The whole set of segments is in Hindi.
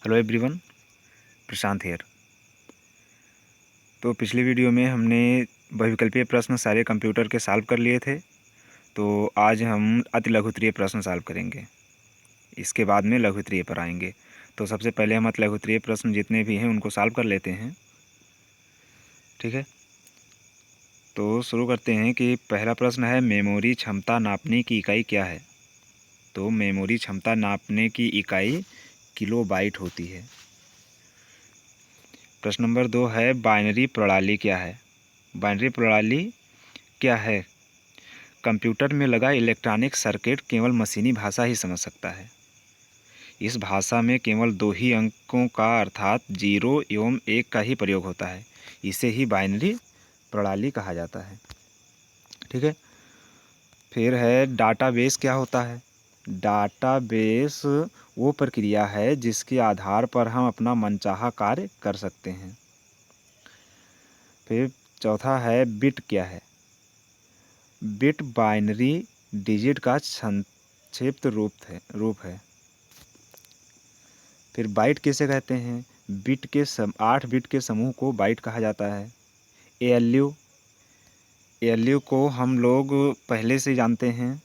हेलो एवरीवन, प्रशांत हेयर। तो पिछली वीडियो में हमने बहुविकल्पीय प्रश्न सारे कंप्यूटर के सॉल्व कर लिए थे। तो आज हम अति लघुत्तरीय प्रश्न सॉल्व करेंगे। इसके बाद में लघुत्तरीय पर आएंगे। तो सबसे पहले हम अति लघुत्तरीय प्रश्न जितने भी हैं उनको सॉल्व कर लेते हैं। ठीक है, तो शुरू करते हैं कि पहला प्रश्न है, मेमोरी क्षमता नापने की इकाई क्या है? तो मेमोरी क्षमता नापने की इकाई किलोबाइट होती है। प्रश्न नंबर 2 है, बाइनरी प्रणाली क्या है? बाइनरी प्रणाली क्या है? कंप्यूटर में लगा इलेक्ट्रॉनिक सर्किट केवल मशीनी भाषा ही समझ सकता है। इस भाषा में केवल 2 ही अंकों का अर्थात 0 एवं 1 का ही प्रयोग होता है। इसे ही बाइनरी प्रणाली कहा जाता है। ठीक है, फिर है, डाटाबेस क्या होता है? डाटाबेस वो प्रक्रिया है जिसके आधार पर हम अपना मनचाहा कार्य कर सकते हैं। फिर चौथा है, बिट क्या है? बिट बाइनरी डिजिट का संक्षिप्त रूप है। फिर बाइट किसे कहते हैं? 8 बिट के समूह को बाइट कहा जाता है। एएलयू को हम लोग पहले से जानते हैं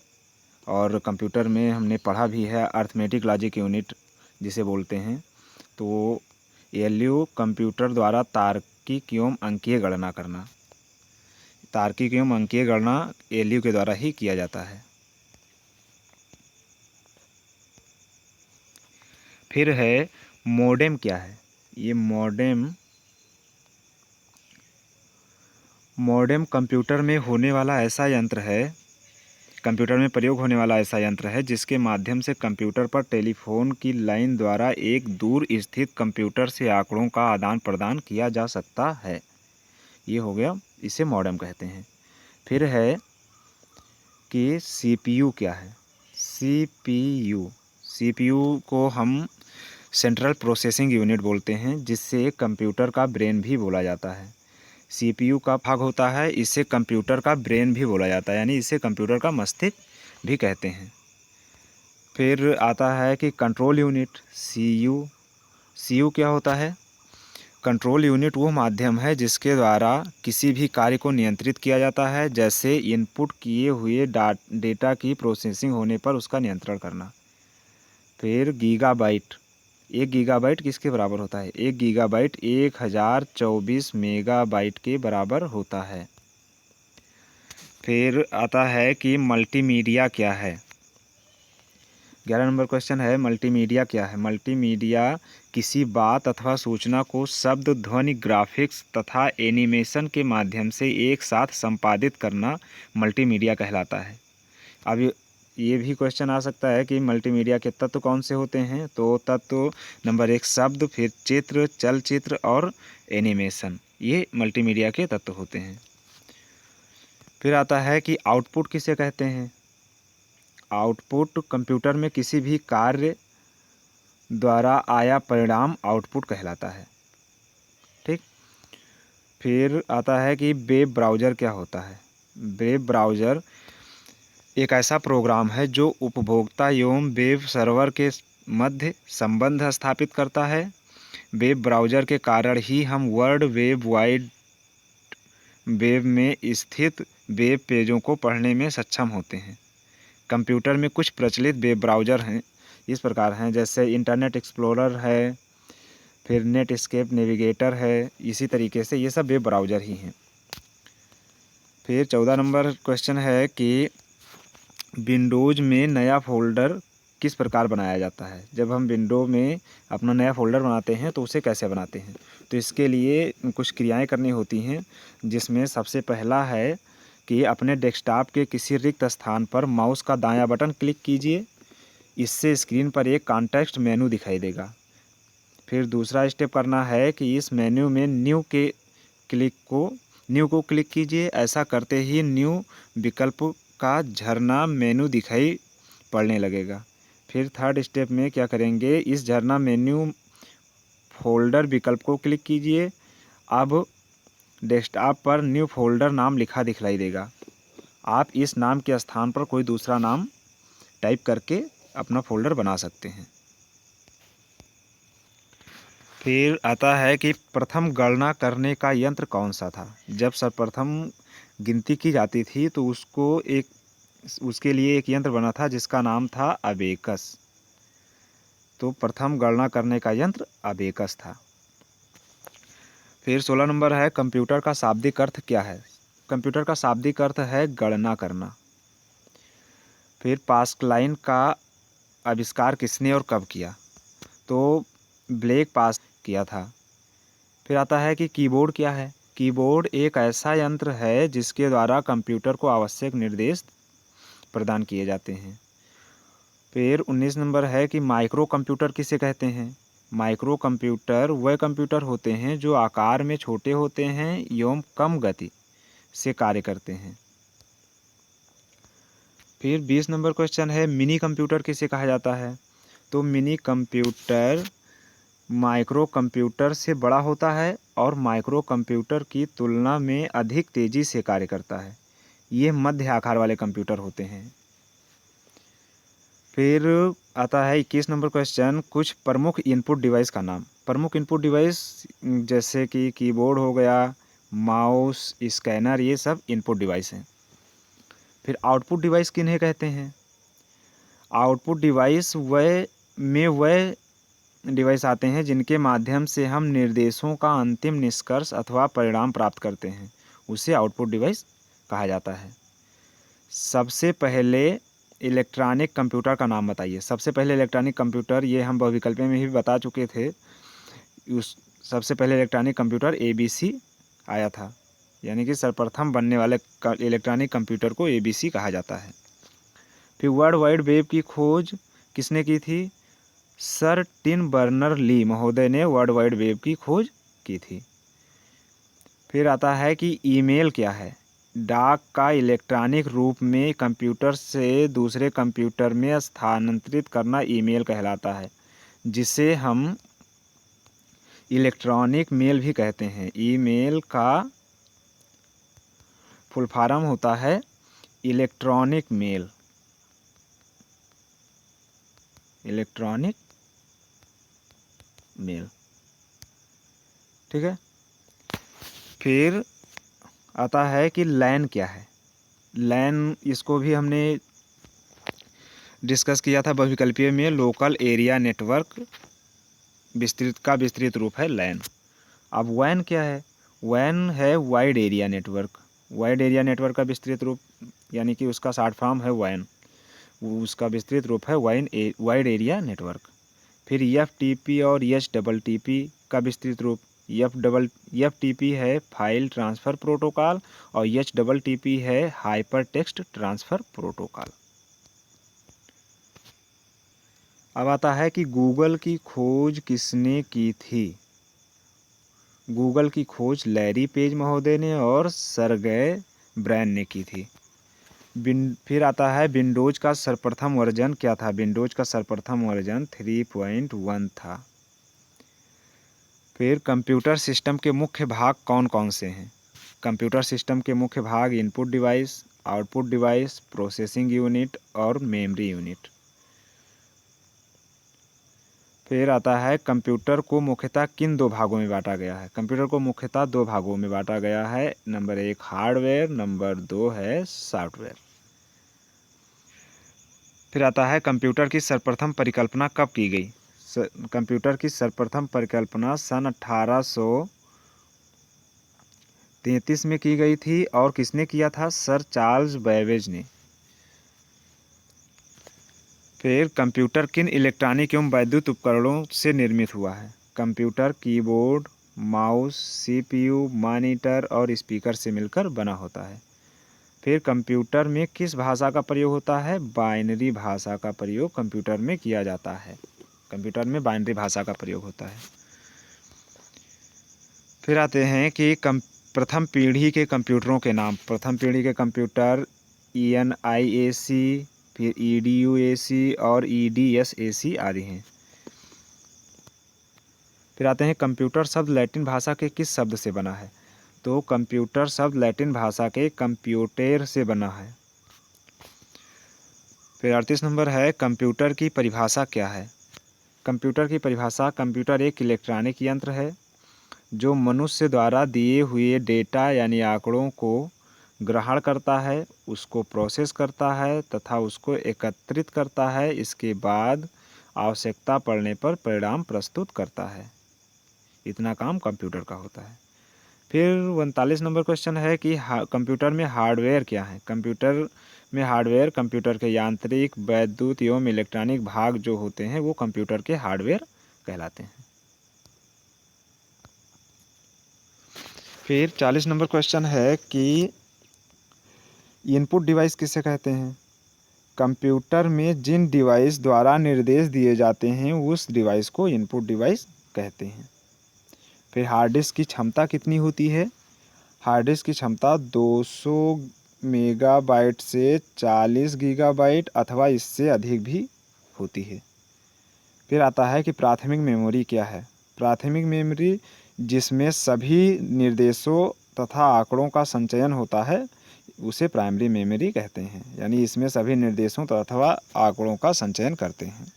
और कंप्यूटर में हमने पढ़ा भी है, अर्थमेटिक लॉजिक यूनिट जिसे बोलते हैं। तो एएलयू कंप्यूटर द्वारा तार्किक एवं अंकीय गणना एएलयू के द्वारा ही किया जाता है। फिर है, मॉडेम क्या है? ये मॉडेम कंप्यूटर में प्रयोग होने वाला ऐसा यंत्र है जिसके माध्यम से कंप्यूटर पर टेलीफोन की लाइन द्वारा एक दूर स्थित कंप्यूटर से आंकड़ों का आदान प्रदान किया जा सकता है। ये हो गया, इसे मॉडेम कहते हैं। फिर है कि सीपीयू क्या है? सीपीयू को हम सेंट्रल प्रोसेसिंग यूनिट बोलते हैं, जिससे कंप्यूटर का ब्रेन भी बोला जाता है। सीपीयू का भाग होता है, इसे कंप्यूटर का ब्रेन भी बोला जाता है, यानी इसे कंप्यूटर का मस्तिष्क भी कहते हैं। फिर आता है कि कंट्रोल यूनिट सीयू क्या होता है? कंट्रोल यूनिट वो माध्यम है जिसके द्वारा किसी भी कार्य को नियंत्रित किया जाता है, जैसे इनपुट किए हुए डेटा की प्रोसेसिंग होने पर उसका नियंत्रण करना। फिर गीगाबाइट, 1 गीगाबाइट किसके बराबर होता है? 1 गीगाबाइट 1024 मेगाबाइट के बराबर होता है। फिर आता है कि मल्टीमीडिया क्या है? 11 नंबर क्वेश्चन है, मल्टीमीडिया क्या है? मल्टीमीडिया किसी बात अथवा सूचना को शब्द, ध्वनि, ग्राफिक्स तथा एनिमेशन के माध्यम से एक साथ संपादित करना मल्टीमीडिया कहलाता है। अब ये भी क्वेश्चन आ सकता है कि मल्टीमीडिया के तत्व कौन से होते हैं? तो तत्व नंबर 1 शब्द, फिर चित्र, चलचित्र और एनिमेशन, ये मल्टीमीडिया के तत्व होते हैं। फिर आता है कि आउटपुट किसे कहते हैं? आउटपुट कंप्यूटर में किसी भी कार्य द्वारा आया परिणाम आउटपुट कहलाता है। ठीक, फिर आता है कि वेब ब्राउज़र क्या होता है? वेब ब्राउज़र एक ऐसा प्रोग्राम है जो उपभोक्ता एवं वेब सर्वर के मध्य संबंध स्थापित करता है। वेब ब्राउज़र के कारण ही हम वर्ल्ड वाइड वेब में स्थित वेब पेजों को पढ़ने में सक्षम होते हैं। कंप्यूटर में कुछ प्रचलित वेब ब्राउज़र हैं, इस प्रकार हैं, जैसे इंटरनेट एक्सप्लोरर है, फिर नेटस्केप नेविगेटर है। इसी तरीके से ये सब वेब ब्राउज़र ही हैं। फिर 14 नंबर क्वेश्चन है कि विंडोज़ में नया फ़ोल्डर किस प्रकार बनाया जाता है? जब हम विंडो में अपना नया फ़ोल्डर बनाते हैं तो उसे कैसे बनाते हैं? तो इसके लिए कुछ क्रियाएं करनी होती हैं, जिसमें सबसे पहला है कि अपने डेस्कटॉप के किसी रिक्त स्थान पर माउस का दायां बटन क्लिक कीजिए। इससे स्क्रीन पर एक कॉन्टेक्स्ट मेनू दिखाई देगा। फिर दूसरा स्टेप करना है कि इस मेन्यू में न्यू को क्लिक कीजिए। ऐसा करते ही न्यू विकल्प का झरना मेनू दिखाई पड़ने लगेगा। फिर थर्ड स्टेप में क्या करेंगे, इस झरना मेन्यू फोल्डर विकल्प को क्लिक कीजिए। अब डेस्कटॉप पर न्यू फोल्डर नाम लिखा दिखलाई देगा। आप इस नाम के स्थान पर कोई दूसरा नाम टाइप करके अपना फोल्डर बना सकते हैं। फिर आता है कि प्रथम गणना करने का यंत्र कौन सा था। जब सर्वप्रथम गिनती की जाती थी तो उसके लिए एक यंत्र बना था जिसका नाम था अबेकस। तो प्रथम गणना करने का यंत्र अबेकस था। फिर 16 नंबर है, कंप्यूटर का शाब्दिक अर्थ क्या है। कंप्यूटर का शाब्दिक अर्थ है गणना करना। फिर पास्कलाइन का आविष्कार किसने और कब किया। तो ब्लेक पास किया था। फिर आता है कि कीबोर्ड क्या है। कीबोर्ड एक ऐसा यंत्र है जिसके द्वारा कंप्यूटर को आवश्यक निर्देश प्रदान किए जाते हैं। फिर 19 नंबर है कि माइक्रो कंप्यूटर किसे कहते हैं। माइक्रो कंप्यूटर वह कंप्यूटर होते हैं जो आकार में छोटे होते हैं एवं कम गति से कार्य करते हैं। फिर 20 नंबर क्वेश्चन है, मिनी कंप्यूटर किसे कहा जाता है। तो मिनी कंप्यूटर माइक्रो कंप्यूटर से बड़ा होता है और माइक्रो कंप्यूटर की तुलना में अधिक तेज़ी से कार्य करता है। ये मध्य आकार वाले कंप्यूटर होते हैं। फिर आता है 21 नंबर क्वेश्चन, कुछ प्रमुख इनपुट डिवाइस का नाम। प्रमुख इनपुट डिवाइस जैसे कि कीबोर्ड हो गया, माउस, स्कैनर, ये सब इनपुट डिवाइस हैं। फिर आउटपुट डिवाइस किन्हें कहते हैं। आउटपुट डिवाइस वह डिवाइस आते हैं जिनके माध्यम से हम निर्देशों का अंतिम निष्कर्ष अथवा परिणाम प्राप्त करते हैं, उसे आउटपुट डिवाइस कहा जाता है। सबसे पहले इलेक्ट्रॉनिक कंप्यूटर का नाम बताइए। सबसे पहले इलेक्ट्रॉनिक कंप्यूटर, ये हम बहुविकल्प में भी बता चुके थे। सबसे पहले इलेक्ट्रॉनिक कंप्यूटर ABC आया था, यानी कि सर्वप्रथम बनने वाले इलेक्ट्रॉनिक कंप्यूटर को ABC कहा जाता है। फिर वर्ल्ड वाइड वेब की खोज किसने की थी। सर टिम बर्नर ली महोदय ने वर्ल्ड वाइड वेब की खोज की थी। फिर आता है कि ईमेल क्या है। डाक का इलेक्ट्रॉनिक रूप में कंप्यूटर से दूसरे कंप्यूटर में स्थानांतरित करना ईमेल कहलाता है, जिसे हम इलेक्ट्रॉनिक मेल भी कहते हैं। ईमेल का फुल फॉर्म होता है इलेक्ट्रॉनिक मेल। इलेक्ट्रॉनिक मेल, ठीक है। फिर आता है कि लैन क्या है। लैन, इसको भी हमने डिस्कस किया था बहुविकल्पीय में। लोकल एरिया नेटवर्क विस्तृत रूप है लैन। अब वैन क्या है। वैन है wide area network. Wide area network का विस्तृत रूप, यानी कि उसका शॉर्ट फॉर्म है वैन, उसका विस्तृत रूप है वाइड एरिया नेटवर्क। फिर FTP और HTTP का विस्तृत रूप। FTP है फाइल ट्रांसफ़र प्रोटोकॉल और HTTP है हाइपर टेक्स्ट ट्रांसफ़र प्रोटोकॉल। अब आता है कि गूगल की खोज किसने की थी। गूगल की खोज लैरी पेज महोदय ने और सर्गेय ब्रैन ने की थी। फिर आता है विंडोज़ का सर्वप्रथम वर्जन क्या था। विंडोज़ का सर्वप्रथम वर्जन 3.1 था। फिर कंप्यूटर सिस्टम के मुख्य भाग कौन कौन से हैं। कंप्यूटर सिस्टम के मुख्य भाग input device, output device, processing unit और मेमोरी यूनिट। फिर आता है कंप्यूटर को मुख्यतः किन दो भागों में बांटा गया है। कंप्यूटर को मुख्यतः दो भागों में बांटा गया है। नंबर 1 हार्डवेयर, नंबर 2 है सॉफ्टवेयर। फिर आता है कंप्यूटर की सर्वप्रथम परिकल्पना कब की गई। कंप्यूटर की सर्वप्रथम परिकल्पना सन 1833 में की गई थी। और किसने किया था। सर चार्ल्स बैबेज ने। फिर कंप्यूटर किन इलेक्ट्रॉनिक एवं वैद्युत उपकरणों से निर्मित हुआ है। Computer keyboard, mouse, CPU, monitor और स्पीकर से मिलकर बना होता है। फिर कंप्यूटर में किस भाषा का प्रयोग होता है। बाइनरी भाषा का प्रयोग कंप्यूटर में किया जाता है। कंप्यूटर में बाइनरी भाषा का प्रयोग होता है। फिर आते हैं कि प्रथम पीढ़ी के कंप्यूटरों के नाम। प्रथम पीढ़ी के कंप्यूटर ENIAC, फिर EDUAC और EDSAC आदि हैं। फिर आते हैं कंप्यूटर शब्द लैटिन भाषा के किस शब्द से बना है। तो कंप्यूटर शब्द लैटिन भाषा के कंप्यूटेर से बना है। फिर 38 नंबर है, कंप्यूटर की परिभाषा क्या है। कंप्यूटर की परिभाषा। कंप्यूटर एक इलेक्ट्रॉनिक यंत्र है जो मनुष्य द्वारा दिए हुए डेटा यानी आंकड़ों को ग्रहण करता है, उसको प्रोसेस करता है तथा उसको एकत्रित करता है। इसके बाद आवश्यकता पड़ने पर परिणाम प्रस्तुत करता है। इतना काम कंप्यूटर का होता है। फिर 39 नंबर क्वेश्चन है कि कंप्यूटर में हार्डवेयर क्या है। कंप्यूटर में हार्डवेयर कंप्यूटर के यांत्रिक, वैद्युत एवं इलेक्ट्रॉनिक भाग जो होते हैं वो कंप्यूटर के हार्डवेयर कहलाते हैं। फिर 40 नंबर क्वेश्चन है कि इनपुट डिवाइस किसे कहते हैं। कंप्यूटर में जिन डिवाइस द्वारा निर्देश दिए जाते हैं उस डिवाइस को इनपुट डिवाइस कहते हैं। फिर हार्ड डिस्क की क्षमता कितनी होती है। हार्ड डिस्क की क्षमता 200 मेगाबाइट से 40 गीगाबाइट अथवा इससे अधिक भी होती है। फिर आता है कि प्राथमिक मेमोरी क्या है। प्राथमिक मेमोरी जिसमें सभी निर्देशों तथा आंकड़ों का संचयन होता है उसे प्राइमरी मेमोरी कहते हैं, यानी इसमें सभी निर्देशों अथवा आंकड़ों का संचयन करते हैं।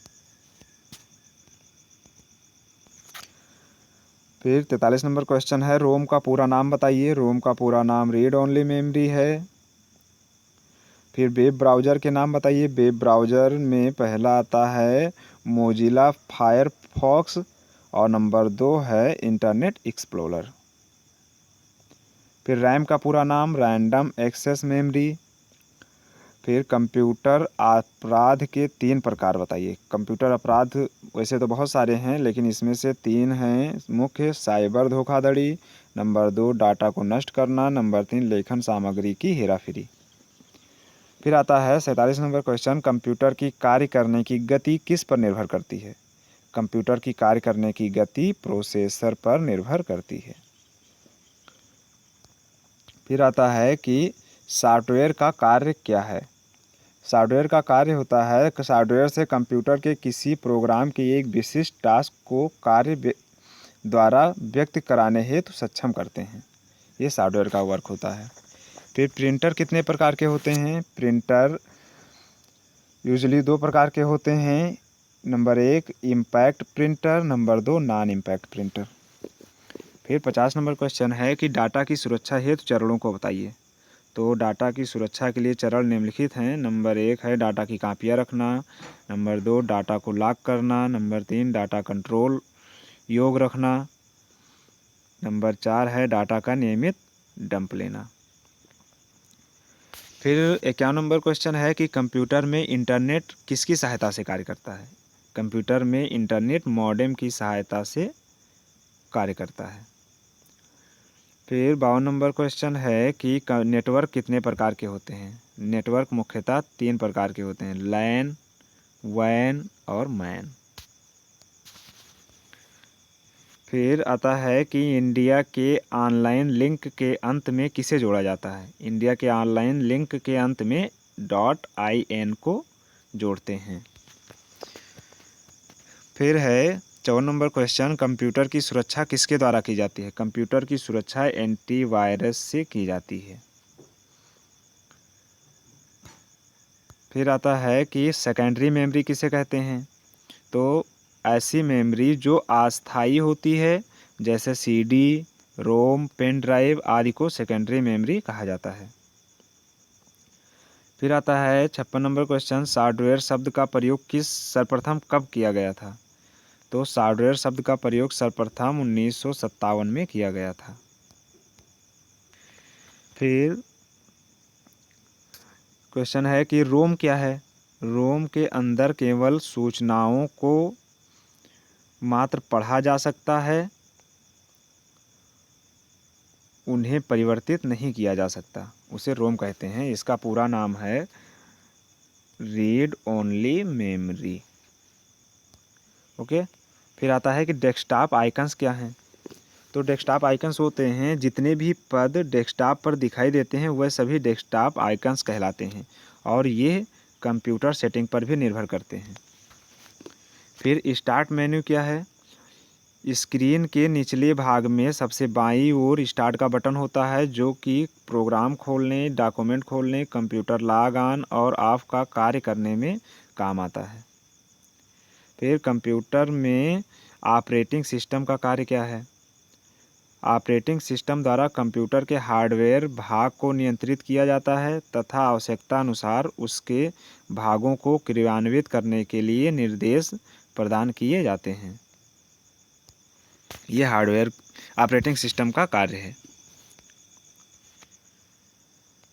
फिर 43 नंबर क्वेश्चन है रोम का पूरा नाम बताइए। रोम का पूरा नाम रीड ओनली मेमोरी है। फिर वेब ब्राउज़र के नाम बताइए। वेब ब्राउज़र में पहला आता है मोजिला फायरफॉक्स और नंबर 2 है इंटरनेट एक्सप्लोरर। फिर रैम का पूरा नाम रैंडम एक्सेस मेमोरी। फिर कंप्यूटर अपराध के 3 प्रकार बताइए। कंप्यूटर अपराध वैसे तो बहुत सारे हैं लेकिन इसमें से 3 हैं मुख्य। साइबर धोखाधड़ी, नंबर 2 डाटा को नष्ट करना, नंबर 3 लेखन सामग्री की हेराफेरी। फिर आता है 47 नंबर क्वेश्चन कंप्यूटर की कार्य करने की गति किस पर निर्भर करती है। कंप्यूटर की कार्य करने की गति प्रोसेसर पर निर्भर करती है। फिर आता है कि सॉफ्टवेयर का कार्य क्या है। सॉफ्टवेयर का कार्य होता है कि सॉफ्टवेयर से कंप्यूटर के किसी प्रोग्राम के एक विशिष्ट टास्क को कार्य द्वारा व्यक्त कराने हेतु सक्षम करते हैं। ये सॉफ्टवेयर का वर्क होता है। फिर प्रिंटर कितने प्रकार के होते हैं। प्रिंटर यूजुअली 2 प्रकार के होते हैं। Number 1 impact printer, number 2 non impact printer. फिर 50 नंबर क्वेश्चन है कि डाटा की सुरक्षा हेतु चरणों को बताइए। तो डाटा की सुरक्षा के लिए चरण निम्नलिखित हैं। नंबर 1 है डाटा की कापियाँ रखना, नंबर 2 डाटा को लॉक करना, नंबर 3 डाटा कंट्रोल योग रखना, नंबर 4 है डाटा का नियमित डंप लेना। फिर 51 नंबर क्वेश्चन है कि कंप्यूटर में इंटरनेट किसकी सहायता से कार्य करता है। कंप्यूटर में इंटरनेट मॉडेम की सहायता से कार्य करता है। फिर 52 नंबर क्वेश्चन है कि नेटवर्क कितने प्रकार के होते हैं। नेटवर्क मुख्यतः 3 प्रकार के होते हैं, लैन, वैन और मैन। फिर आता है कि इंडिया के ऑनलाइन लिंक के अंत में किसे जोड़ा जाता है। इंडिया के ऑनलाइन लिंक के अंत में .in को जोड़ते हैं। फिर है 54 नंबर क्वेश्चन कंप्यूटर की सुरक्षा किसके द्वारा की जाती है। कंप्यूटर की सुरक्षा एंटीवायरस से की जाती है। फिर आता है कि सेकेंडरी मेमोरी किसे कहते हैं। तो ऐसी मेमोरी जो अस्थायी होती है जैसे CD, रोम, पेन ड्राइव आदि को सेकेंडरी मेमोरी कहा जाता है। फिर आता है 56 नंबर क्वेश्चन सॉफ्टवेयर शब्द का प्रयोग सर्वप्रथम कब किया गया था। तो सॉफ्टवेयर शब्द का प्रयोग सर्वप्रथम 1957 में किया गया था। फिर क्वेश्चन है कि रोम क्या है। रोम के अंदर केवल सूचनाओं को मात्र पढ़ा जा सकता है, उन्हें परिवर्तित नहीं किया जा सकता, उसे रोम कहते हैं। इसका पूरा नाम है रीड ओनली मेमोरी। ओके। फिर आता है कि डेस्कटॉप आइकन्स क्या हैं। तो डेस्कटॉप आइकन्स होते हैं जितने भी पद डेस्कटॉप पर दिखाई देते हैं वह सभी डेस्कटॉप आइकन्स कहलाते हैं और ये कंप्यूटर सेटिंग पर भी निर्भर करते हैं। फिर स्टार्ट मेन्यू क्या है। स्क्रीन के निचले भाग में सबसे बाईं ओर स्टार्ट का बटन होता है जो कि प्रोग्राम खोलने, डॉक्यूमेंट खोलने, कंप्यूटर लॉग ऑन और ऑफ का कार्य करने में काम आता है। फिर कंप्यूटर में ऑपरेटिंग सिस्टम का कार्य क्या है? ऑपरेटिंग सिस्टम द्वारा कंप्यूटर के हार्डवेयर भाग को नियंत्रित किया जाता है तथा आवश्यकता अनुसार उसके भागों को क्रियान्वित करने के लिए निर्देश प्रदान किए जाते हैं। ये हार्डवेयर ऑपरेटिंग सिस्टम का कार्य है।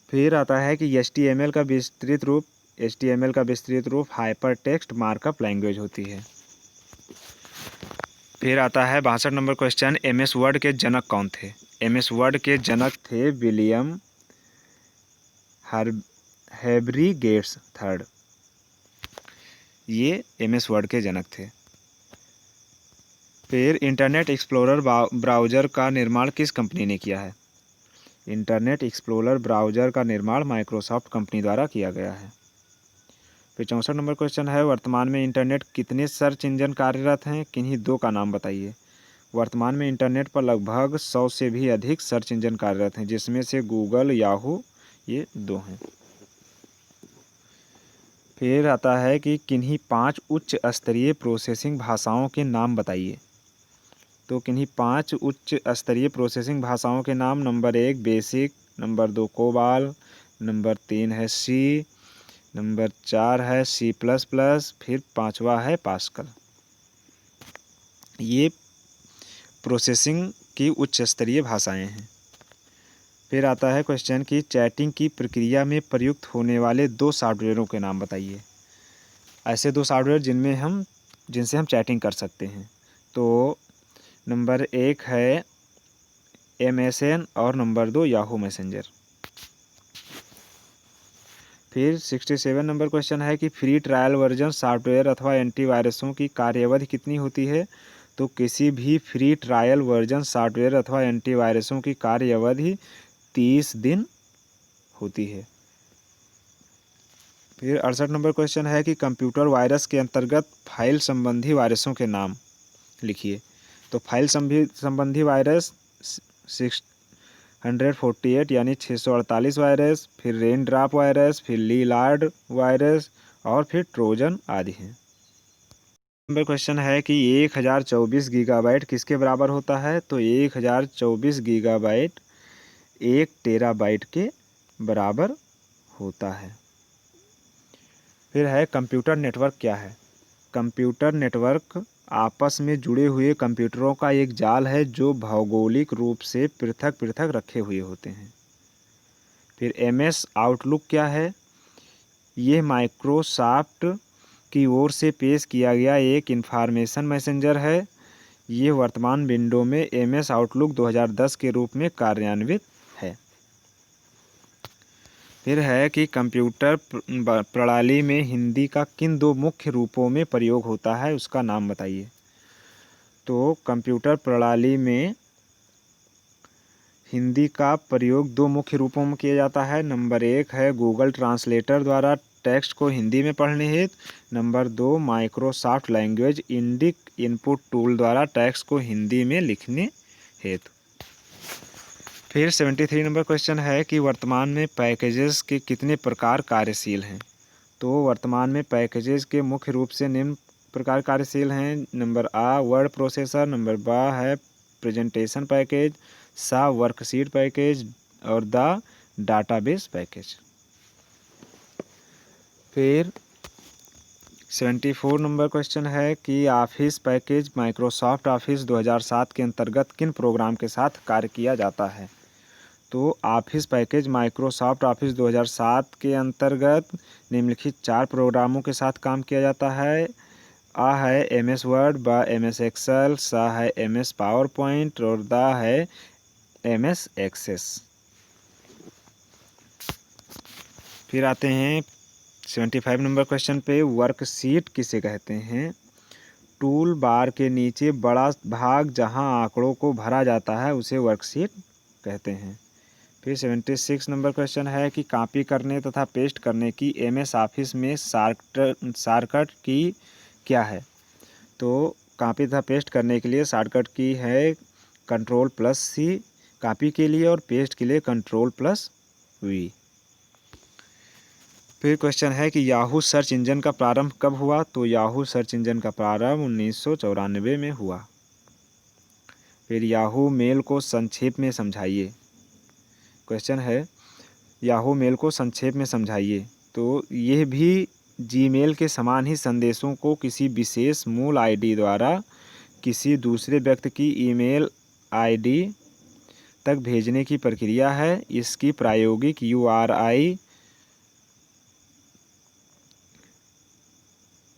फिर आता है कि HTML का विस्तृत रूप हाइपर टेक्स्ट मार्कअप लैंग्वेज होती है। फिर आता है 62 नंबर क्वेश्चन, MS वर्ड के जनक कौन थे? MS वर्ड के जनक थे विलियम हेनरी गेट्स थर्ड। ये MS वर्ड के जनक थे। फिर इंटरनेट एक्सप्लोरर ब्राउज़र का निर्माण किस कंपनी ने किया है? इंटरनेट एक्सप्लोरर ब्राउज़र का निर्माण माइक्रोसॉफ्ट कंपनी द्वारा किया गया है। फिर 64 नंबर क्वेश्चन है, वर्तमान में इंटरनेट कितने सर्च इंजन कार्यरत हैं? किन्हीं दो का नाम बताइए। वर्तमान में इंटरनेट पर लगभग 100 से भी अधिक सर्च इंजन कार्यरत हैं, जिसमें से गूगल, याहू ये दो हैं। फिर आता है कि किन्हीं 5 उच्च स्तरीय प्रोसेसिंग भाषाओं के नाम बताइए। तो किन्हीं 5 उच्च स्तरीय प्रोसेसिंग भाषाओं के नाम, number 1 BASIC, number 2 COBOL, number 3 है सी, नंबर 4 है C++, फिर 5वां है पास्कल। ये प्रोसेसिंग की उच्च स्तरीय भाषाएं हैं। फिर आता है क्वेश्चन कि चैटिंग की प्रक्रिया में प्रयुक्त होने वाले 2 सॉफ्टवेयरों के नाम बताइए। ऐसे 2 सॉफ्टवेयर जिनसे हम चैटिंग कर सकते हैं। तो नंबर 1 है MSN और नंबर 2 याहू मैसेंजर। फिर 67 नंबर क्वेश्चन है कि फ्री ट्रायल वर्जन सॉफ्टवेयर अथवा एंटीवायरसों की कार्यावधि कितनी होती है? तो किसी भी फ्री ट्रायल वर्जन सॉफ्टवेयर अथवा एंटीवायरसों की कार्यावधि 30 दिन होती है। फिर 68 नंबर क्वेश्चन है कि कंप्यूटर वायरस के अंतर्गत फाइल संबंधी वायरसों के नाम लिखिए। तो फाइल संबंधी वायरस 648 यानी 648 वायरस, फिर रेन ड्रॉप वायरस, फिर लीलार्ड वायरस और फिर ट्रोजन आदि हैं। नंबर क्वेश्चन है कि 1024 गीगाबाइट किसके बराबर होता है? तो 1024 गीगाबाइट 1 टेराबाइट के बराबर होता है। फिर है कंप्यूटर नेटवर्क क्या है? कंप्यूटर नेटवर्क आपस में जुड़े हुए कंप्यूटरों का एक जाल है जो भौगोलिक रूप से पृथक पृथक रखे हुए होते हैं। फिर MS आउटलुक क्या है? ये माइक्रोसॉफ्ट की ओर से पेश किया गया एक इंफॉर्मेशन मैसेंजर है। ये वर्तमान विंडो में MS आउटलुक 2010 के रूप में कार्यान्वित है। फिर है कि कंप्यूटर प्रणाली में हिंदी का किन 2 मुख्य रूपों में प्रयोग होता है, उसका नाम बताइए। तो कंप्यूटर प्रणाली में हिंदी का प्रयोग 2 मुख्य रूपों में किया जाता है। नंबर 1 है गूगल ट्रांसलेटर द्वारा टेक्स्ट को हिंदी में पढ़ने हेतु। Number 2 Microsoft language Indic input tool द्वारा टेक्स्ट को हिंदी में लिखने हेतु। फिर 73 नंबर क्वेश्चन है कि वर्तमान में पैकेजेस के कितने प्रकार कार्यशील हैं? तो वर्तमान में पैकेजेस के मुख्य रूप से निम्न प्रकार कार्यशील हैं। Number A word processor, number B है प्रेजेंटेशन पैकेज, सा वर्कशीट पैकेज और द डाटाबेस पैकेज। फिर 74 नंबर क्वेश्चन है कि ऑफिस पैकेज माइक्रोसॉफ्ट ऑफिस 2007 के अंतर्गत किन प्रोग्राम के साथ कार्य किया जाता है? तो ऑफिस पैकेज माइक्रोसॉफ्ट ऑफिस 2007 के अंतर्गत निम्नलिखित 4 प्रोग्रामों के साथ काम किया जाता है। A है MS word, B MS Excel, सा है MS पावर पॉइंट और द है MS एक्सेस। फिर आते हैं 75 नंबर क्वेश्चन पे, वर्कशीट किसे कहते हैं? टूल बार के नीचे बड़ा भाग जहां आंकड़ों को भरा जाता है उसे वर्कशीट कहते हैं। फिर 76 नंबर क्वेश्चन है कि कॉपी करने तथा पेस्ट करने की MS ऑफिस में शॉर्टकट की क्या है? तो कॉपी तथा पेस्ट करने के लिए शॉर्टकट की है Ctrl+C कॉपी के लिए और पेस्ट के लिए Ctrl+V। फिर क्वेश्चन है कि याहू सर्च इंजन का प्रारंभ कब हुआ? तो याहू सर्च इंजन का प्रारंभ 1994 में हुआ। फिर याहू मेल को संक्षेप में समझाइए। क्वेश्चन है याहू मेल को संक्षेप में समझाइए। तो यह भी जीमेल के समान ही संदेशों को किसी विशेष मूल आईडी द्वारा किसी दूसरे व्यक्ति की ईमेल आईडी तक भेजने की प्रक्रिया है। इसकी प्रायोगिक URI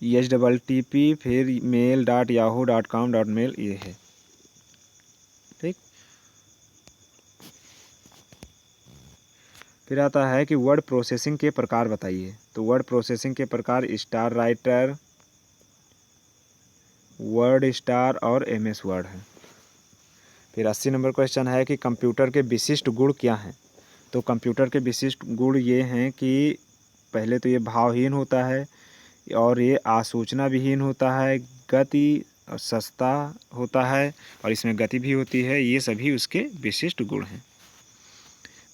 HTTP फिर mail.yahoo.com.mail ये है। ठीक। फिर आता है कि वर्ड प्रोसेसिंग के प्रकार बताइए। तो वर्ड प्रोसेसिंग के प्रकार स्टार राइटर, वर्ड स्टार और MS वर्ड है। फिर 80 नंबर क्वेश्चन है कि कंप्यूटर के विशिष्ट गुण क्या हैं? तो कंप्यूटर के विशिष्ट गुण ये हैं कि पहले तो ये भावहीन होता है और ये आसूचना विहीन होता है, गति सस्ता होता है और इसमें गति भी होती है। ये सभी उसके विशिष्ट गुण हैं।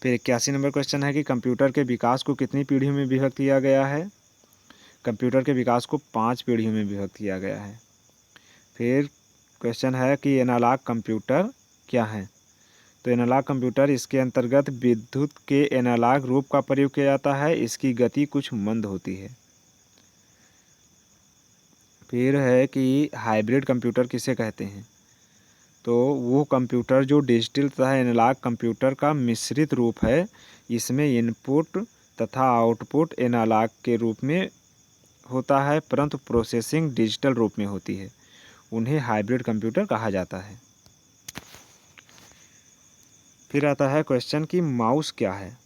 फिर 81 नंबर क्वेश्चन है कि कंप्यूटर के विकास को कितनी पीढ़ियों में विभक्त किया गया है? कंप्यूटर के विकास को 5 पीढ़ियों में विभक्त किया गया है। फिर क्वेश्चन है कि एनालॉग कंप्यूटर क्या है? तो एनालॉग कंप्यूटर इसके अंतर्गत विद्युत के एनालॉग रूप का प्रयोग किया जाता है। इसकी गति कुछ मंद होती है। फिर है कि हाइब्रिड कंप्यूटर किसे कहते हैं? तो वो कंप्यूटर जो डिजिटल तथा एनालॉग कंप्यूटर का मिश्रित रूप है। इसमें इनपुट तथा आउटपुट एनालॉग के रूप में होता है परंतु प्रोसेसिंग डिजिटल रूप में होती है। उन्हें हाइब्रिड कंप्यूटर कहा जाता है। फिर आता है क्वेश्चन कि माउस क्या है?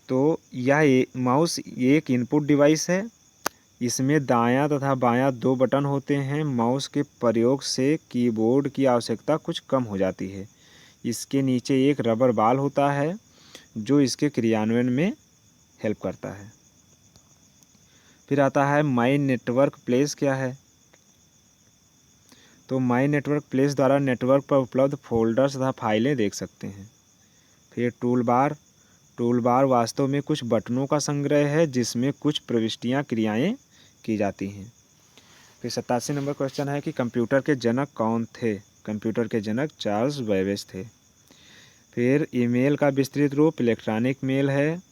तो यह माउस एक इनपुट डिवाइस है। इसमें दायां तथा बायां 2 बटन होते हैं। माउस के प्रयोग से कीबोर्ड की आवश्यकता कुछ कम हो जाती है। इसके नीचे एक रबर बॉल होता है जो इसके क्रियान्वयन में हेल्प करता है। फिर आता है माई नेटवर्क प्लेस क्या है? तो माई नेटवर्क प्लेस द्वारा नेटवर्क पर उपलब्ध फोल्डर्स तथा फाइलें देख सकते हैं। फिर टूल बार वास्तव में कुछ बटनों का संग्रह है जिसमें कुछ प्रविष्टियां क्रियाएं की जाती हैं। फिर 87 नंबर क्वेश्चन है कि कंप्यूटर के जनक कौन थे? कंप्यूटर के जनक चार्ल्स बेबेज थे। फिर ईमेल का विस्तृत रूप इलेक्ट्रॉनिक मेल है।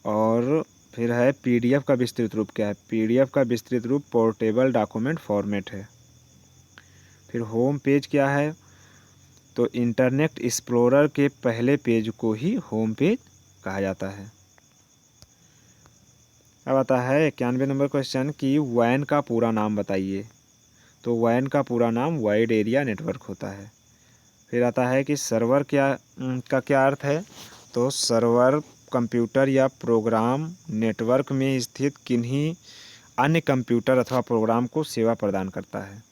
और फिर है PDF का विस्तृत रूप क्या है? PDF का विस्तृत रूप पोर्टेबल डॉक्यूमेंट फॉर्मेट है। फिर होम पेज क्या है? तो इंटरनेट एक्सप्लोरर के पहले पेज को ही होम पेज कहा जाता है। अब आता है 91 नंबर क्वेश्चन कि WAN का पूरा नाम बताइए। तो WAN का पूरा नाम वाइड एरिया नेटवर्क होता है। फिर आता है कि सर्वर का क्या अर्थ है? तो सर्वर कंप्यूटर या प्रोग्राम नेटवर्क में स्थित किन्हीं अन्य कंप्यूटर अथवा प्रोग्राम को सेवा प्रदान करता है,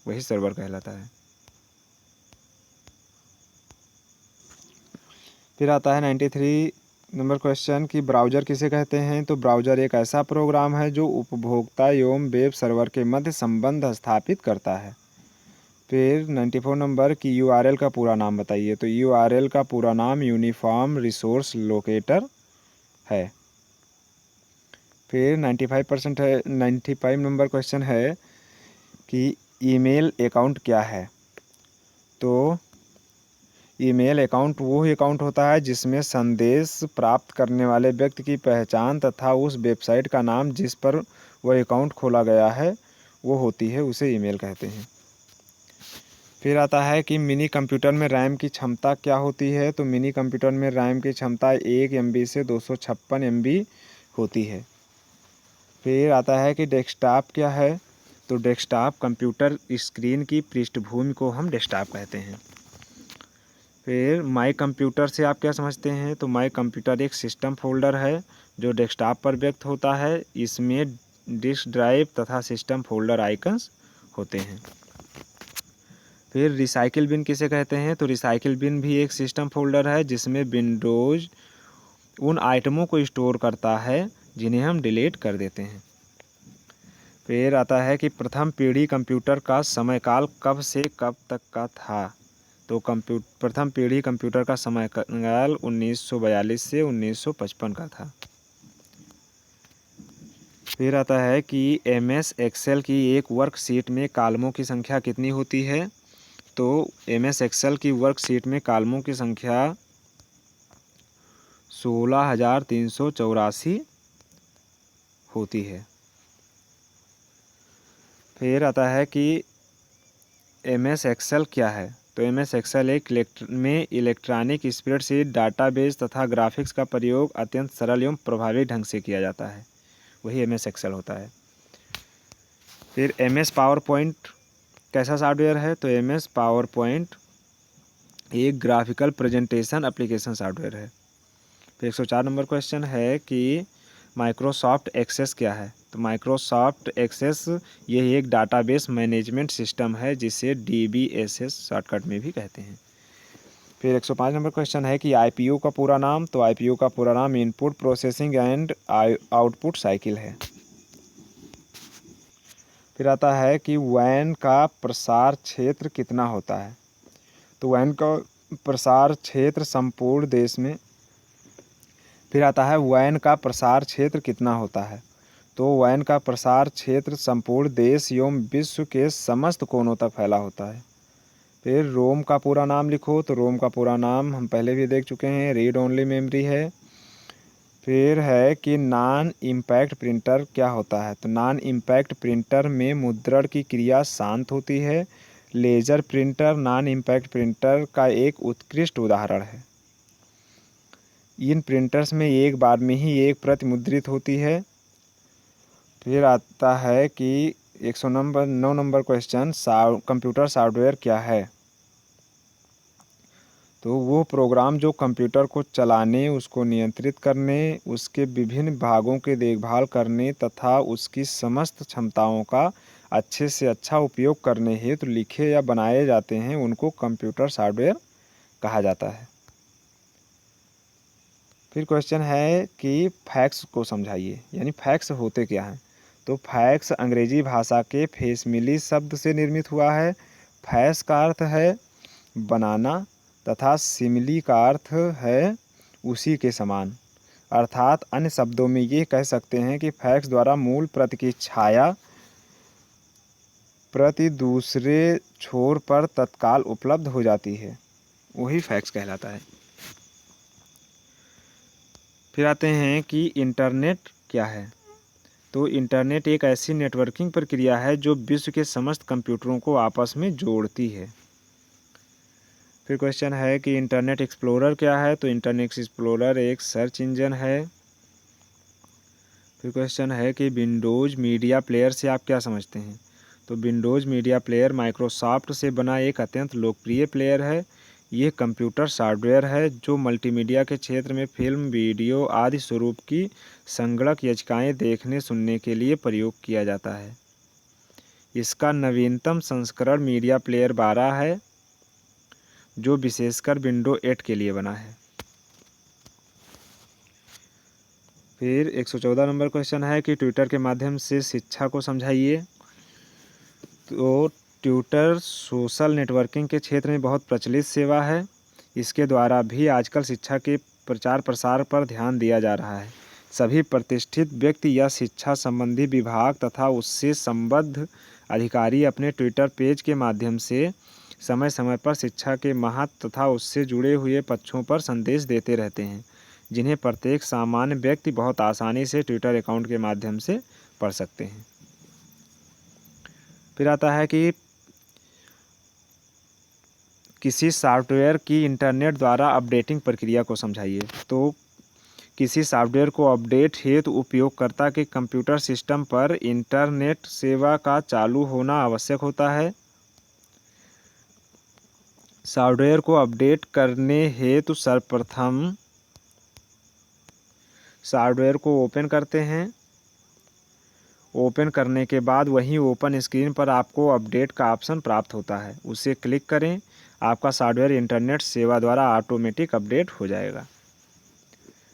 वही सर्वर कहलाता है। फिर आता है 93 नंबर क्वेश्चन कि ब्राउज़र किसे कहते हैं? तो ब्राउज़र एक ऐसा प्रोग्राम है जो उपभोक्ता एवं वेब सर्वर के मध्य संबंध स्थापित करता है। फिर 94 नंबर की URL का पूरा नाम बताइए। तो URL का पूरा नाम यूनिफॉर्म रिसोर्स लोकेटर है। फिर 95 नंबर क्वेश्चन है कि ईमेल अकाउंट क्या है? तो ईमेल अकाउंट वो अकाउंट होता है जिसमें संदेश प्राप्त करने वाले व्यक्ति की पहचान तथा उस वेबसाइट का नाम जिस पर वह अकाउंट खोला गया है वो होती है, उसे ईमेल कहते हैं। फिर आता है कि मिनी कंप्यूटर में रैम की क्षमता क्या होती है? तो मिनी कंप्यूटर में रैम की क्षमता 1 MB से 256 MB होती है। फिर आता है कि डेस्कटॉप क्या है? तो डेस्कटॉप कंप्यूटर स्क्रीन की पृष्ठभूमि को हम डेस्कटॉप कहते हैं। फिर माई कंप्यूटर से आप क्या समझते हैं? तो माई कंप्यूटर एक सिस्टम फोल्डर है जो डेस्कटॉप पर व्यक्त होता है। इसमें डिस्क ड्राइव तथा सिस्टम फोल्डर आइकन्स होते हैं। फिर रिसाइकिल बिन किसे कहते हैं? तो रिसाइकिल बिन भी एक सिस्टम फोल्डर है जिसमें विंडोज़ उन आइटमों को स्टोर करता है जिन्हें हम डिलीट कर देते हैं। फिर आता है कि प्रथम पीढ़ी कंप्यूटर का समयकाल कब से कब तक का था? तो प्रथम पीढ़ी कंप्यूटर का समयकाल 1942 से 1955 का था। फिर आता है कि MS एक्सेल की एक वर्कशीट में कॉलमों की संख्या कितनी होती है। तो MS एक्सेल की वर्कशीट में कॉलमों की संख्या 16,384 होती है। फिर आता है कि MS एक्सेल क्या है। तो MS एक्सेल एक इलेक्ट्रॉनिक स्प्रेडशीट डाटाबेस तथा ग्राफिक्स का प्रयोग अत्यंत सरल एवं प्रभावी ढंग से किया जाता है, वही MS एक्सेल होता है। फिर MS पावर पॉइंट कैसा सॉफ्टवेयर है। तो MS पावर पॉइंट एक ग्राफिकल प्रेजेंटेशन एप्लीकेशन सॉफ्टवेयर है। फिर 104 नंबर क्वेश्चन है कि माइक्रोसॉफ्ट एक्सेस क्या है। तो माइक्रोसॉफ्ट एक्सेस ये एक डाटाबेस मैनेजमेंट सिस्टम है जिसे DBSS शॉर्टकट में भी कहते हैं। फिर 105 नंबर क्वेश्चन है कि IPO का पूरा नाम। तो IPO का पूरा नाम input processing and output cycle है। फिर आता है कि WAN का प्रसार क्षेत्र कितना होता है। तो WAN का प्रसार क्षेत्र संपूर्ण देश में। फिर आता है WAN का प्रसार क्षेत्र कितना होता है। तो WAN का प्रसार क्षेत्र संपूर्ण देश एवं विश्व के समस्त कोनों तक फैला होता है। फिर रोम का पूरा नाम लिखो। तो रोम का पूरा नाम हम पहले भी देख चुके हैं, रीड ओनली मेमोरी है। फिर है कि नॉन इम्पैक्ट प्रिंटर क्या होता है। तो नॉन इम्पैक्ट प्रिंटर में मुद्रण की क्रिया शांत होती है। Laser printer non impact printer का एक उत्कृष्ट उदाहरण है। इन प्रिंटर्स में एक बार में ही एक प्रति मुद्रित होती है। फिर आता है कि 109 नंबर क्वेश्चन कंप्यूटर सॉफ्टवेयर क्या है। तो वो प्रोग्राम जो कंप्यूटर को चलाने, उसको नियंत्रित करने, उसके विभिन्न भागों की देखभाल करने तथा उसकी समस्त क्षमताओं का अच्छे से अच्छा उपयोग करने हेतु लिखे या बनाए जाते हैं, उनको कंप्यूटर सॉफ्टवेयर कहा जाता है। फिर क्वेश्चन है कि फैक्स को समझाइए, यानी फैक्स होते क्या हैं। तो फैक्स अंग्रेजी भाषा के फैक्सिमिली शब्द से निर्मित हुआ है। फैक्स का अर्थ है बनाना तथा सिमिली का अर्थ है उसी के समान। अर्थात अन्य शब्दों में ये कह सकते हैं कि फैक्स द्वारा मूल प्रति की छाया प्रति दूसरे छोर पर तत्काल उपलब्ध हो जाती है, वही फैक्स कहलाता है। फिर आते हैं कि इंटरनेट क्या है। तो इंटरनेट एक ऐसी नेटवर्किंग प्रक्रिया है जो विश्व के समस्त कंप्यूटरों को आपस में जोड़ती है। फिर क्वेश्चन है कि इंटरनेट एक्सप्लोरर क्या है। तो इंटरनेट एक्सप्लोरर एक सर्च इंजन है। फिर क्वेश्चन है कि विंडोज़ मीडिया प्लेयर से आप क्या समझते हैं। तो विंडोज़ मीडिया प्लेयर माइक्रोसॉफ्ट से बना एक अत्यंत लोकप्रिय प्लेयर है। ये कंप्यूटर सॉफ्टवेयर है जो मल्टीमीडिया के क्षेत्र में फिल्म, वीडियो आदि स्वरूप की संगणक याचिकाएँ देखने सुनने के लिए प्रयोग किया जाता है। इसका नवीनतम संस्करण मीडिया प्लेयर 12 है जो विशेषकर विंडो 8 के लिए बना है। फिर 114 नंबर क्वेश्चन है कि ट्विटर के माध्यम से शिक्षा को समझाइए। तो ट्विटर सोशल नेटवर्किंग के क्षेत्र में बहुत प्रचलित सेवा है। इसके द्वारा भी आजकल शिक्षा के प्रचार प्रसार पर ध्यान दिया जा रहा है। सभी प्रतिष्ठित व्यक्ति या शिक्षा संबंधी विभाग तथा उससे संबद्ध अधिकारी अपने ट्विटर पेज के माध्यम से समय समय पर शिक्षा के महत्व तथा उससे जुड़े हुए पक्षों पर संदेश देते रहते हैं, जिन्हें प्रत्येक सामान्य व्यक्ति बहुत आसानी से ट्विटर अकाउंट के माध्यम से पढ़ सकते हैं। फिर आता है कि किसी सॉफ्टवेयर की इंटरनेट द्वारा अपडेटिंग प्रक्रिया को समझाइए। तो किसी सॉफ्टवेयर को अपडेट हेतु उपयोगकर्ता के कंप्यूटर सिस्टम पर इंटरनेट सेवा का चालू होना आवश्यक होता है। सॉफ्टवेयर को अपडेट करने हेतु सर्वप्रथम सॉफ्टवेयर को ओपन करते हैं। ओपन करने के बाद वहीं ओपन स्क्रीन पर आपको अपडेट का ऑप्शन प्राप्त होता है, उसे क्लिक करें। आपका सॉफ्टवेयर इंटरनेट सेवा द्वारा ऑटोमेटिक अपडेट हो जाएगा।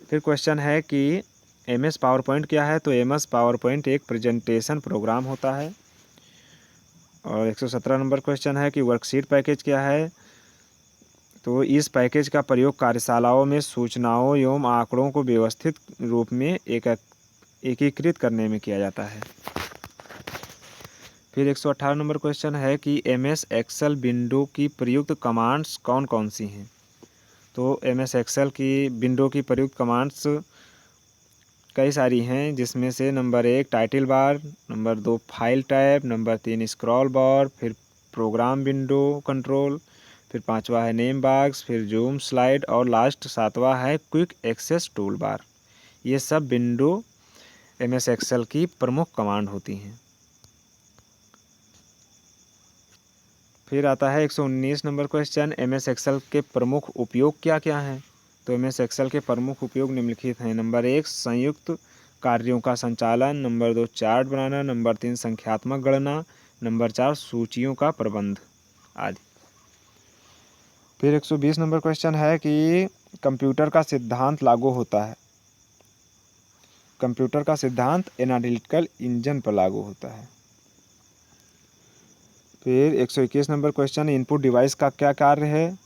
फिर क्वेश्चन है कि MS पावर पॉइंट क्या है। तो MS पावर पॉइंट एक प्रेजेंटेशन प्रोग्राम होता है। और 117 नंबर क्वेश्चन है कि वर्कशीट पैकेज क्या है। तो इस पैकेज का प्रयोग कार्यशालाओं में सूचनाओं एवं आंकड़ों को व्यवस्थित रूप में एकीकृत करने में किया जाता है। फिर 118 नंबर क्वेश्चन है कि MS एक्सेल विंडो की प्रयुक्त कमांड्स कौन कौन सी हैं। तो MS एक्सेल की विंडो की प्रयुक्त कमांड्स कई सारी हैं, जिसमें से number 1 title bar, number 2 file tab, number 3 scroll बार, फिर प्रोग्राम विंडो कंट्रोल, फिर 5वां है नेम बॉक्स, फिर जूम स्लाइड और लास्ट 7वां है क्विक एक्सेस टूल बार। ये सब विंडो MS एक्सेल की प्रमुख कमांड होती हैं। फिर आता है 119 नंबर क्वेश्चन, MS एक्सेल के प्रमुख उपयोग क्या क्या हैं। तो MS एक्सेल के प्रमुख उपयोग निम्नलिखित हैं। नंबर 1 संयुक्त कार्यों का संचालन, नंबर 2 चार्ट बनाना, नंबर 3 संख्यात्मक गणना, नंबर 4 सूचियों का प्रबंध आदि। फिर 120 नंबर क्वेश्चन है कि कंप्यूटर का सिद्धांत लागू होता है। कंप्यूटर का सिद्धांत एनालिटिकल इंजन पर लागू होता है। फिर 121 नंबर क्वेश्चन, इनपुट डिवाइस का क्या कार्य है।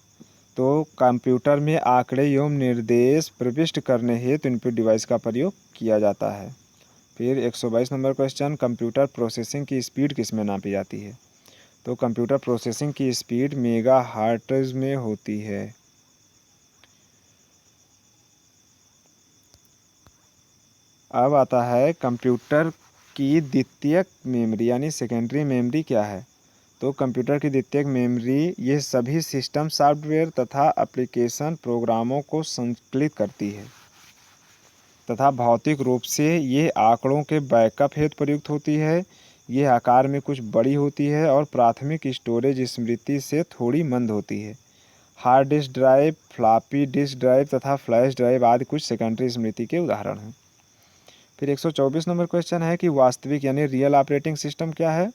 तो कंप्यूटर में आंकड़े एवं निर्देश प्रविष्ट करने हेतु इनपुट डिवाइस का प्रयोग किया जाता है। फिर 122 नंबर क्वेश्चन, कंप्यूटर प्रोसेसिंग की स्पीड किस में नापी जाती है। तो कंप्यूटर प्रोसेसिंग की स्पीड मेगाहर्ट्ज में होती है। अब आता है कंप्यूटर की द्वितीयक मेमोरी यानी सेकेंडरी मेमोरी क्या है। तो कंप्यूटर की द्वितीयक मेमोरी ये सभी सिस्टम सॉफ्टवेयर तथा एप्लीकेशन प्रोग्रामों को संकलित करती है तथा भौतिक रूप से ये आंकड़ों के बैकअप हेतु प्रयुक्त होती है। ये आकार में कुछ बड़ी होती है और प्राथमिक स्टोरेज स्मृति से थोड़ी मंद होती है। Hard disk drive, floppy disk drive तथा फ्लैश ड्राइव आदि कुछ सेकेंडरी स्मृति के उदाहरण हैं। फिर 124 नंबर क्वेश्चन है कि वास्तविक यानी रियल ऑपरेटिंग सिस्टम क्या है।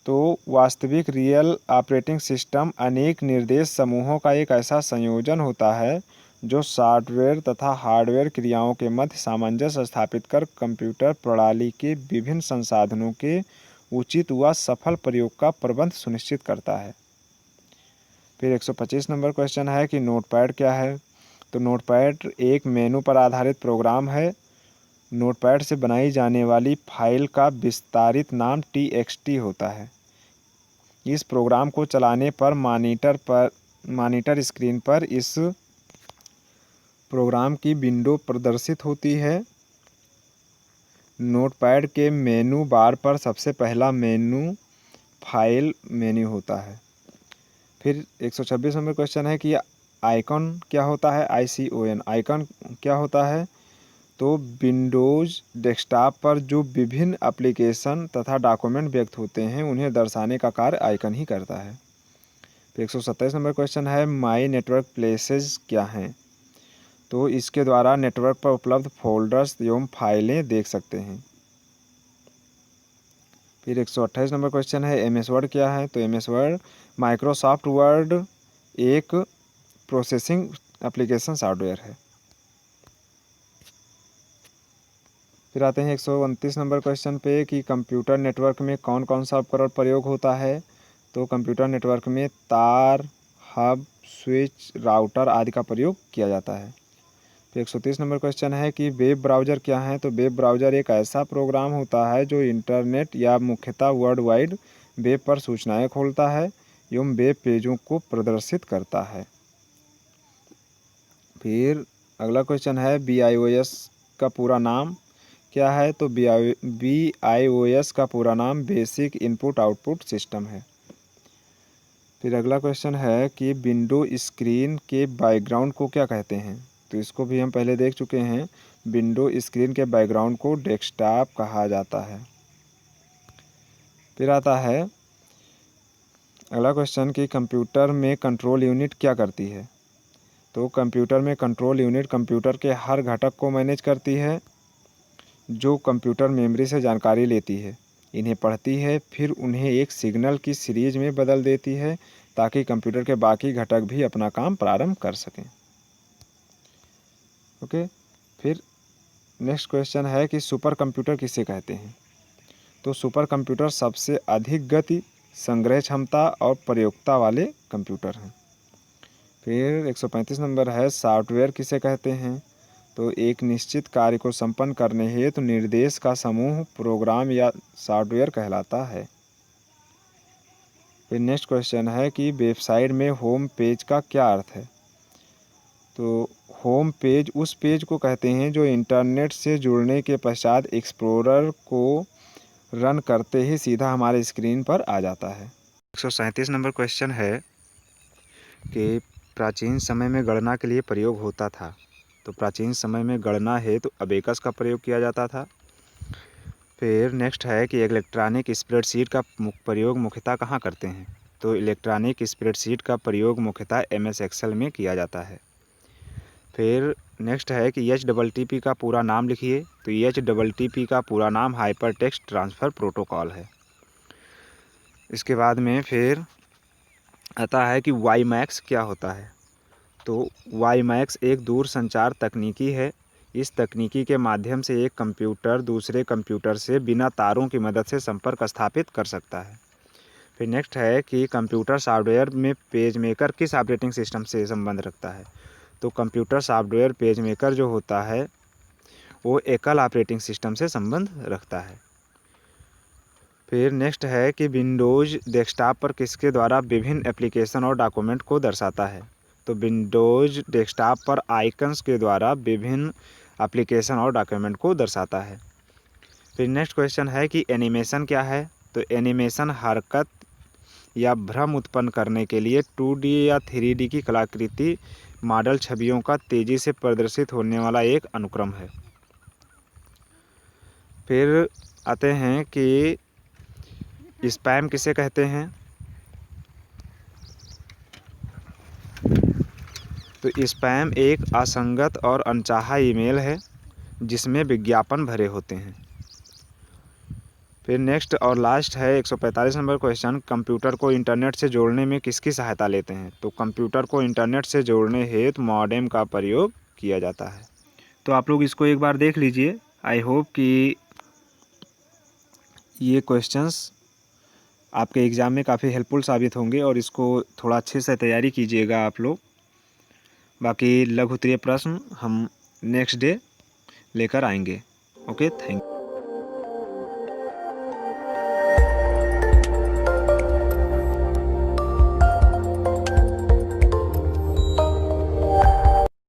तो वास्तविक रियल ऑपरेटिंग सिस्टम अनेक निर्देश समूहों का एक ऐसा संयोजन होता है जो सॉफ्टवेयर तथा हार्डवेयर क्रियाओं के मध्य सामंजस्य स्थापित कर कंप्यूटर प्रणाली के विभिन्न संसाधनों के उचित व सफल प्रयोग का प्रबंध सुनिश्चित करता है। फिर 125 नंबर क्वेश्चन है कि नोटपैड क्या है। तो नोटपैड एक मेनू पर आधारित प्रोग्राम है। नोटपैड से बनाई जाने वाली फाइल का विस्तारित नाम TXT होता है। इस प्रोग्राम को चलाने पर मॉनिटर स्क्रीन पर इस प्रोग्राम की विंडो प्रदर्शित होती है। नोटपैड के मेनू बार पर सबसे पहला मेनू फाइल मेन्यू होता है। फिर 126 नंबर क्वेश्चन है कि आइकॉन क्या होता है। ICON आइकॉन क्या होता है। तो विंडोज़ डेस्कटॉप पर जो विभिन्न एप्लीकेशन तथा डॉक्यूमेंट व्यक्त होते हैं उन्हें दर्शाने का कार्य आइकन ही करता है। फिर 127 नंबर क्वेश्चन है माई नेटवर्क प्लेसेस क्या हैं। तो इसके द्वारा नेटवर्क पर उपलब्ध फोल्डर्स एवं फाइलें देख सकते हैं। फिर 128 नंबर क्वेश्चन है MS वर्ड क्या है। तो MS वर्ड माइक्रोसॉफ्ट वर्ड एक प्रोसेसिंग एप्लीकेशन सॉफ्टवेयर है। फिर आते हैं 129 नंबर क्वेश्चन पे कि कंप्यूटर नेटवर्क में कौन कौन सा उपकरण प्रयोग होता है। तो कंप्यूटर नेटवर्क में तार, हब, स्विच, राउटर आदि का प्रयोग किया जाता है। फिर 130 नंबर क्वेश्चन है कि वेब ब्राउज़र क्या है। तो वेब ब्राउज़र एक ऐसा प्रोग्राम होता है जो इंटरनेट या मुख्यतः वर्ल्ड वाइड वेब पर सूचनाएं खोलता है एवं वेब पेजों को प्रदर्शित करता है। फिर अगला क्वेश्चन है BIOS का पूरा नाम क्या है। तो BIOS का पूरा नाम बेसिक इनपुट आउटपुट सिस्टम है। फिर अगला क्वेश्चन है कि विंडो स्क्रीन के बैकग्राउंड को क्या कहते हैं। तो इसको भी हम पहले देख चुके हैं। विंडो स्क्रीन के बैकग्राउंड को डेस्कटॉप कहा जाता है। फिर आता है अगला क्वेश्चन कि कंप्यूटर में कंट्रोल यूनिट क्या करती है। तो कंप्यूटर में कंट्रोल यूनिट कंप्यूटर के हर घटक को मैनेज करती है, जो कंप्यूटर मेमोरी से जानकारी लेती है, इन्हें पढ़ती है, फिर उन्हें एक सिग्नल की सीरीज में बदल देती है ताकि कंप्यूटर के बाकी घटक भी अपना काम प्रारंभ कर सकें। ओके। फिर नेक्स्ट क्वेश्चन है कि सुपर कंप्यूटर किसे कहते हैं। तो सुपर कंप्यूटर सबसे अधिक गति, संग्रह क्षमता और प्रयोक्ता वाले कंप्यूटर हैं। फिर 135 नंबर है, सॉफ्टवेयर किसे कहते हैं? तो एक निश्चित कार्य को संपन्न करने हेतु निर्देश का समूह प्रोग्राम या सॉफ्टवेयर कहलाता है। फिर नेक्स्ट क्वेश्चन है कि वेबसाइट में होम पेज का क्या अर्थ है? तो होम पेज उस पेज को कहते हैं जो इंटरनेट से जुड़ने के पश्चात एक्सप्लोरर को रन करते ही सीधा हमारे स्क्रीन पर आ जाता है। 137 नंबर क्वेश्चन है कि प्राचीन समय में गणना के लिए प्रयोग होता था। तो प्राचीन समय में गणना हेतु अबेकस का प्रयोग किया जाता था। फिर नेक्स्ट है कि इलेक्ट्रॉनिक स्प्रेडशीट का प्रयोग मुख्यतः कहाँ करते हैं? तो इलेक्ट्रॉनिक स्प्रेडशीट का प्रयोग मुख्यतः MS एक्सेल में किया जाता है। फिर नेक्स्ट है कि HTTP का पूरा नाम लिखिए। तो HTTP का पूरा नाम हाइपर टेक्स्ट ट्रांसफ़र प्रोटोकॉल है। इसके बाद में फिर आता है कि WiMAX क्या होता है? तो WiMAX एक दूरसंचार तकनीकी है। इस तकनीकी के माध्यम से एक कंप्यूटर दूसरे कंप्यूटर से बिना तारों की मदद से संपर्क स्थापित कर सकता है। फिर नेक्स्ट है कि कंप्यूटर सॉफ्टवेयर में पेजमेकर किस ऑपरेटिंग सिस्टम से संबंध रखता है? तो कंप्यूटर सॉफ्टवेयर पेजमेकर जो होता है वो एकल ऑपरेटिंग सिस्टम से संबंध रखता है। फिर नेक्स्ट है कि विंडोज़ डेस्कटॉप पर किसके द्वारा विभिन्न एप्लीकेशन और डॉक्यूमेंट को दर्शाता है? तो विंडोज़ डेस्कटॉप पर आइकन्स के द्वारा विभिन्न एप्लीकेशन और डॉक्यूमेंट को दर्शाता है। फिर नेक्स्ट क्वेश्चन है कि एनिमेशन क्या है? तो एनिमेशन हरकत या भ्रम उत्पन्न करने के लिए 2D या 3D की कलाकृति मॉडल छवियों का तेज़ी से प्रदर्शित होने वाला एक अनुक्रम है। फिर आते हैं कि स्पैम किसे कहते हैं? तो स्पैम एक असंगत और अनचाहा ईमेल है जिसमें विज्ञापन भरे होते हैं। फिर नेक्स्ट और लास्ट है 145 नंबर क्वेश्चन, कंप्यूटर को इंटरनेट से जोड़ने में किसकी सहायता लेते हैं? तो कंप्यूटर को इंटरनेट से जोड़ने हेतु मॉडेम का प्रयोग किया जाता है। तो आप लोग इसको एक बार देख लीजिए। आई होप कि ये क्वेश्चंस आपके एग्ज़ाम में काफ़ी हेल्पफुल साबित होंगे और इसको थोड़ा अच्छे से तैयारी कीजिएगा आप लोग। बाकी लघु उत्तरीय प्रश्न हम नेक्स्ट डे लेकर आएंगे। Okay, thank you.